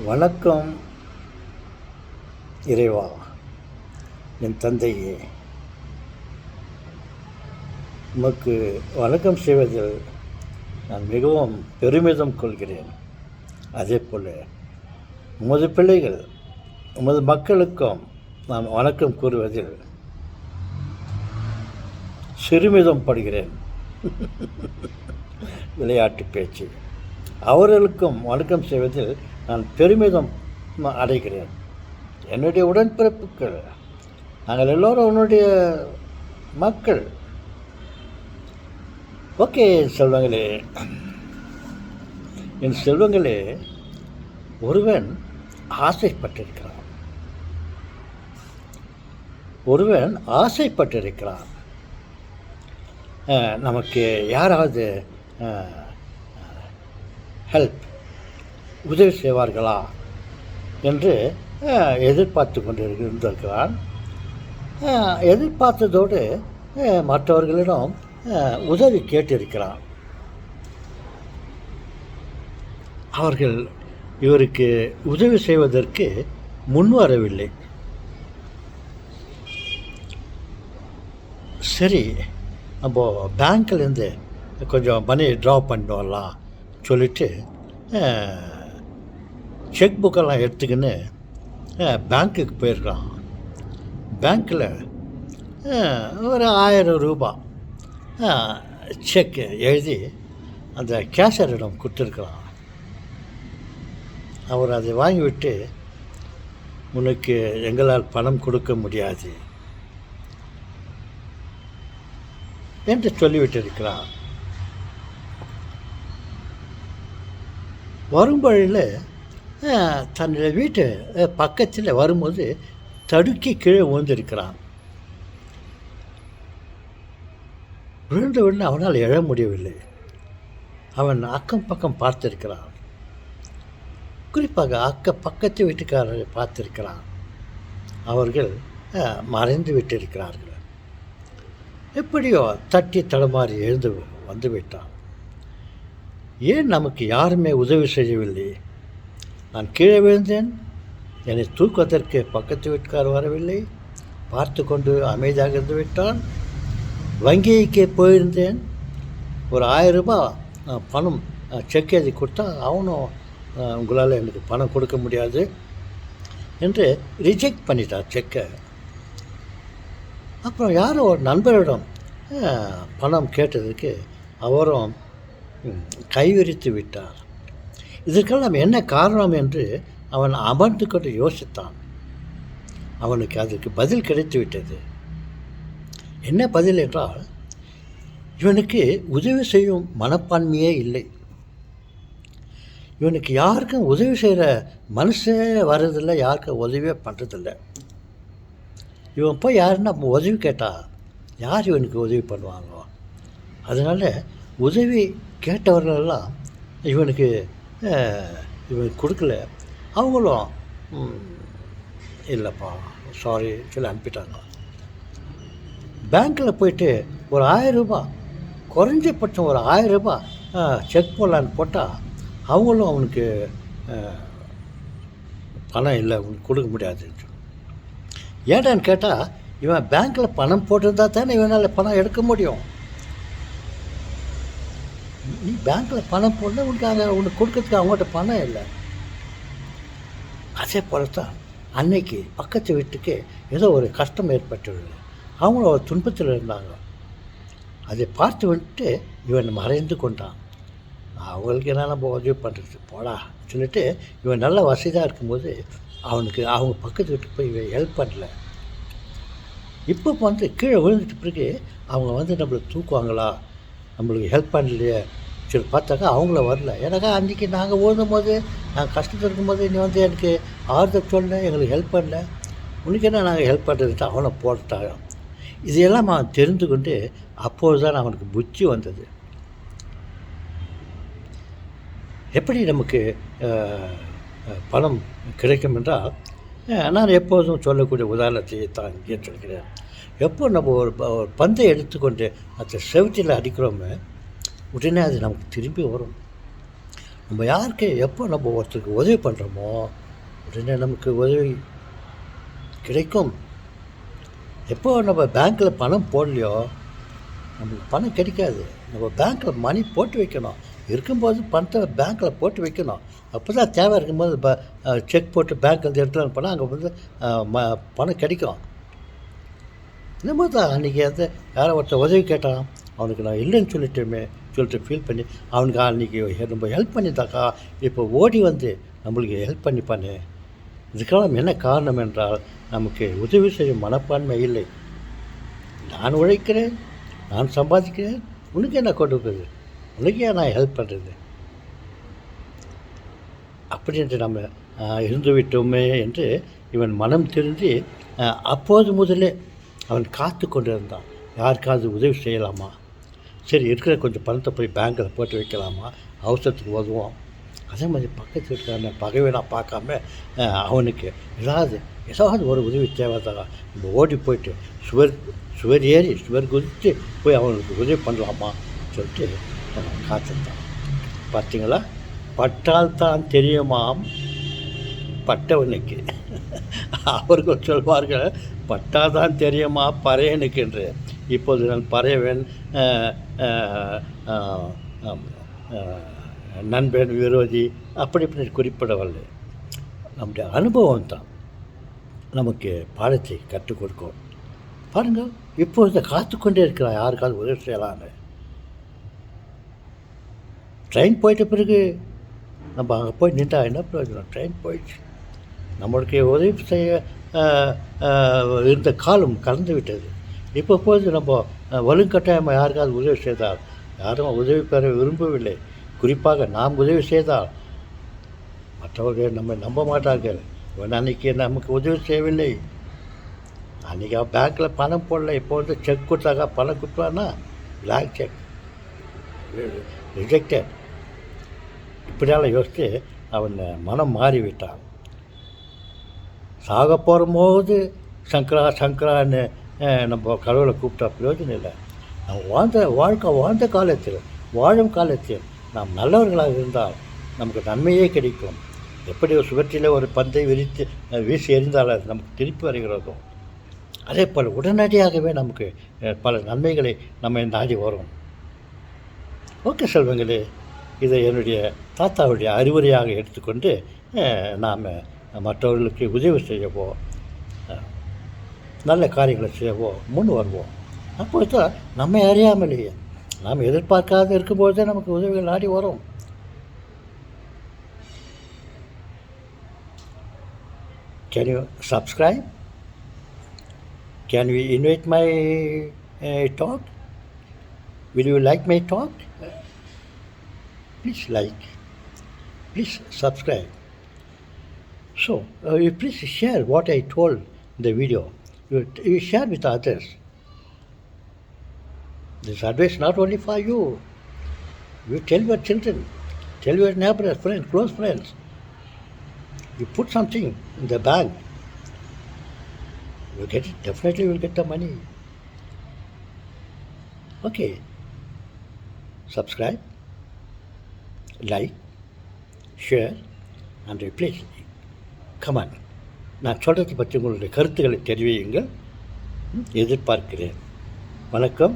வணக்கம் இறைவா, என் தந்தையே. உமக்கு வணக்கம் செய்வதில் நான் மிகவும் பெருமிதம் கொள்கிறேன். அதே போல் உமது பிள்ளைகள், உமது மக்களுக்கும் நான் வணக்கம் கூறுவதில் சிறுமிதம் படுகிறேன். விளையாட்டு பேச்சு. அவர்களுக்கும் வணக்கம் செய்வதில் நான் பெருமிதம் அடைகிறேன். என்னுடைய உடன்பிறப்புகள், நாங்கள் எல்லோரும் உன்னுடைய மக்கள். ஓகே செல்வங்களே, என் செல்வங்களே, ஒருவன் ஆசைப்பட்டிருக்கிறான். நமக்கு யாராவது உதவி செய்வார்களா என்று எதிர்பார்த்து கொண்டிருந்திருக்கிறான். எதிர்பார்த்ததோடு மற்றவர்களிடம் உதவி கேட்டிருக்கிறான். அவர்கள் இவருக்கு உதவி செய்வதற்கு முன்வரவில்லை. சரி, நம்ம பேங்க்லேருந்து கொஞ்சம் மணி ட்ரா பண்ணிட்டு வரலாம் சொல்லிவிட்டு செக் புக்கெல்லாம் எடுத்துக்கின்னு பேங்க்குக்கு போயிருக்கான். பேங்க்கில் ஒரு 1000 ரூபாய் செக்கு எழுதி அந்த கேஷரிடம் கொடுத்துருக்குறான். அவர் அதை வாங்கிவிட்டு, உனக்கு எங்களால் பணம் கொடுக்க முடியாது என்று சொல்லிவிட்டிருக்கிறான். வரும் வழியில் தன்னுடைய வீட்டு பக்கத்தில் வரும்போது தடுக்கி கீழே விழுந்திருக்கிறான். விழுந்த உடனே அவனால் எழ முடியவில்லை. அவன் அக்கம் பக்கம் பார்த்திருக்கிறான். குறிப்பாக பக்கத்து வீட்டுக்காரரை பார்த்திருக்கிறான். அவர்கள் மறைந்து விட்டிருக்கிறார்கள். எப்படியோ தட்டி தடுமாறி எழுந்து வந்து விட்டான். ஏன் நமக்கு யாருமே உதவி செய்யவில்லை? நான் கீழே விழுந்தேன். என்னை தூக்குவதற்கு பக்கத்து வீட்டுக்கார் வரவில்லை. பார்த்து கொண்டு அமைதியாக இருந்து விட்டான். வங்கிக்கு போயிருந்தேன். ஒரு 1000 ரூபாய் பணம் செக் எழுதி கொடுத்தா அவனும் உங்களால் எனக்கு பணம் கொடுக்க முடியாது என்று ரிஜெக்ட் பண்ணிட்டார் செக்கை. அப்புறம் யாரோ ஒரு நண்பரிடம் பணம் கேட்டதுக்கு அவரும் கைவிரித்து விட்டார். இதற்கெல்லாம் என்ன காரணம் என்று அவன் அமர்ந்து கொண்டு யோசித்தான். அவனுக்கு அதற்கு பதில் கிடைத்து விட்டது. என்ன பதில் என்றால், இவனுக்கு உதவி செய்யும் மனப்பான்மையே இல்லை. இவனுக்கு யாருக்கும் உதவி செய்கிற மனசே வர்றதில்லை, யாருக்கும் உதவியே பண்ணுறதில்லை. இவன் போய் யாருன்னா உதவி கேட்டால் யார் இவனுக்கு உதவி பண்ணுவாங்க? அதனால் உதவி கேட்டவர்களெல்லாம் இவனுக்கு கொடுக்கல. அவங்களும் இல்லைப்பா சாரி சொல்லி அனுப்பிட்டாங்க. பேங்க்கில் போயிட்டு ஒரு 1000 ரூபாய், குறைஞ்சபட்சம் ஒரு 1000 ரூபாய் செக் போடலான்னு போட்டால் அவங்களும் அவனுக்கு பணம் இல்லை, அவனுக்கு கொடுக்க முடியாதுன்னு சொல்லி. ஏடான்னு கேட்டால், இவன் பேங்க்கில் பணம் போட்டிருந்தா தானே இவனால் பணம் எடுக்க முடியும். நீ பேங்க்கில் பணம் போடல, உனக்கு கொடுக்கறதுக்கு அவங்கள்ட்ட பணம் இல்லை. அதே போல தான் அன்னைக்கு பக்கத்து வீட்டுக்கு ஏதோ ஒரு கஷ்டம் ஏற்பட்டுள்ளது. அவங்களும் ஒரு துன்பத்தில் இருந்தாங்க. அதை பார்த்து விட்டு இவன் மறைந்து கொண்டான். அவங்களுக்கு என்ன நம்ம உதவி பண்ணுறது போடா சொல்லிட்டு இவன் நல்ல வசதியாக இருக்கும்போது அவங்க பக்கத்து வீட்டுக்கு போய் இவன் ஹெல்ப் பண்ணல. இப்போ கீழே விழுந்துட்டு பிறகு அவங்க நம்மளுக்கு தூக்குவாங்களா, நம்மளுக்கு ஹெல்ப் பண்ணலையே சரி பார்த்தாக்கா அவங்கள வரல. ஏன்னாக்கா அன்றைக்கி நாங்கள் ஓடும்போது, நாங்கள் கஷ்டத்தில் இருக்கும்போது நீ எனக்கு ஆறுதல் சொல்ல, எங்களுக்கு ஹெல்ப் பண்ணல, உனக்கு என்ன நாங்கள் ஹெல்ப் பண்ணுறதுட்டு அவனை போட்டாங்க. இதையெல்லாம் அவன் தெரிந்து கொண்டு அப்போது தான் அவனுக்கு புத்தி வந்தது. எப்படி நமக்கு பணம் கிடைக்கும் என்றால், நான் எப்போதும் சொல்லக்கூடிய உதாரணத்தை தான் இங்கே சொல்கிறேன். எப்போ நம்ம ஒரு பந்தை எடுத்துக்கொண்டு அந்த செவுற்றில் அடிக்கிறோமே, உடனே அது நமக்கு திரும்பி வரும். நம்ம யாருக்கு எப்போ நம்ம ஒருத்தருக்கு உதவி பண்ணுறோமோ உடனே நமக்கு உதவி கிடைக்கும். எப்போ நம்ம பேங்க்கில் பணம் போடலையோ நம்மளுக்கு பணம் கிடைக்காது. நம்ம பேங்க்கில் மணி போட்டு வைக்கணும். இருக்கும்போது பணத்தை பேங்க்கில் போட்டு வைக்கணும். அப்போ தான் தேவை இருக்கும்போது செக் போட்டு பேங்க்கில் எடுத்துலான்னு போனால் அங்கே வந்து பணம் கிடைக்கும். இந்த மாதிரி தான் அன்றைக்கி வந்து யாரோ ஒருத்தர் உதவி கேட்டான், அவனுக்கு நான் இல்லைன்னு சொல்லிட்டு ஃபீல் பண்ணி அவனுக்கு அன்றைக்கி நம்ம ஹெல்ப் பண்ணியிருந்தாக்கா இப்போ ஓடி வந்து நம்மளுக்கு ஹெல்ப் பண்ணிப்பானே. இதுக்கெல்லாம் என்ன காரணம் என்றால் நமக்கு உதவி செய்யும் மனப்பான்மை இல்லை. நான் உழைக்கிறேன், நான் சம்பாதிக்கிறேன், உனக்கு என்ன கொடுக்குறது, உனக்கு ஏன் நான் ஹெல்ப் பண்ணுறது அப்படின்ட்டு நம்ம இருந்து விட்டோமே என்று இவன் மனம் திருந்தி அப்போது முதலே அவன் காத்து கொண்டு இருந்தான். யாருக்காவது உதவி செய்யலாமா, சரி இருக்கிற கொஞ்சம் பணத்தை போய் பேங்க்கில் போட்டு வைக்கலாமா, அவசரத்துக்கு உதவும். அதே மாதிரி பக்கத்து வீட்டுக்காரனை பகைவனாக பார்க்காம அவனுக்கு ஏதாவது ஒரு உதவி தேவைதான் நம்ம ஓடி போயிட்டு சுவர் ஏறி சுவர் குதித்து போய் அவனுக்கு உதவி பண்ணலாமா சொல்லிட்டு காத்திருந்தான். பார்த்தீங்களா, பட்டால் தான் தெரியுமாம் பட்டவனுக்கு. அவர்கள் சொல்வார்கள் பட்டால் தான் தெரியுமா பறையனுக்கு என்று. இப்போது நான் பறையவன், நண்பன், விரோதி அப்படி இப்படி குறிப்பிடவில்லை. நம்முடைய அனுபவம் தான் நமக்கு பாடத்தை கற்றுக் கொடுக்கும். பாருங்கள், இப்போது காத்து கொண்டே இருக்கிறான் யாருக்காவது உதவி செய்யலான்னு. ட்ரெயின் போயிட்ட பிறகு நம்ம அங்கே போய் நின்றா என்ன பிரயோஜனம்? ட்ரெயின் போயிடுச்சு. நம்மளுக்கு உதவி செய்ய இருந்த காலம் கலந்து விட்டது. இப்போ போது நம்ம வலுக்கட்டாயமாக யாருக்காவது உதவி செய்தால் யாரும் உதவி பெற விரும்பவில்லை. குறிப்பாக நாம் உதவி செய்தால் மற்றவர்கள் நம்மை நம்ப மாட்டார்கள். இவன் அன்றைக்கி நமக்கு உதவி செய்யவில்லை, அன்றைக்கி அவன் பேங்க்கில் பணம் போடல, இப்போ வந்து செக் கொடுத்தாக்கா பணம் கொடுத்தான்னா பிளாங்க் செக் ரிஜெக்டட். இப்படியால் யோசித்து அவன் மனம் மாறிவிட்டான். சாக போகும்போது சங்கரான்னு நம்ம கடவுளை கூப்பிட்டா பிரயோஜனம் இல்லை. நம்ம வாழ்ந்த காலத்தில் வாழும் காலத்தில் நாம் நல்லவர்களாக இருந்தால் நமக்கு நன்மையே கிடைக்கும். எப்படி ஒரு சுவற்றில் ஒரு பந்தை வீசி எறிந்தால் அது நமக்கு திருப்பி வருகிறதோ அதே போல் உடனடியாகவே நமக்கு பல நன்மைகளை நம்ம நாடி வரும். ஓகே செல்வங்களே, இதை என்னுடைய தாத்தாவுடைய அறிவுரையாக எடுத்துக்கொண்டு நாம் மற்றவர்களுக்கு உதவி செய்யவோ நல்ல காரியங்களை செய்யவோ முன் வருவோம். அப்போது தான் நம்மை அறியாமலேயே நாம் எதிர்பார்க்காத இருக்கும்போது தான் நமக்கு உதவிகள் நாடி வரும். Can you subscribe? Can we invite my talk? Will you like my talk? Please like. Please subscribe. So, you please share what I told in the video. You share with others. This advice not only for you. You tell your children, tell your neighbors, friends, close friends. You put something in the bank, you get it, definitely you will get the money. Okay. Subscribe, like, share, and please comment. நான் சொல்கிறத பற்றி உங்களுடைய கருத்துக்களை தெரிவியுங்கள். எதிர்பார்க்கிறேன். வணக்கம்.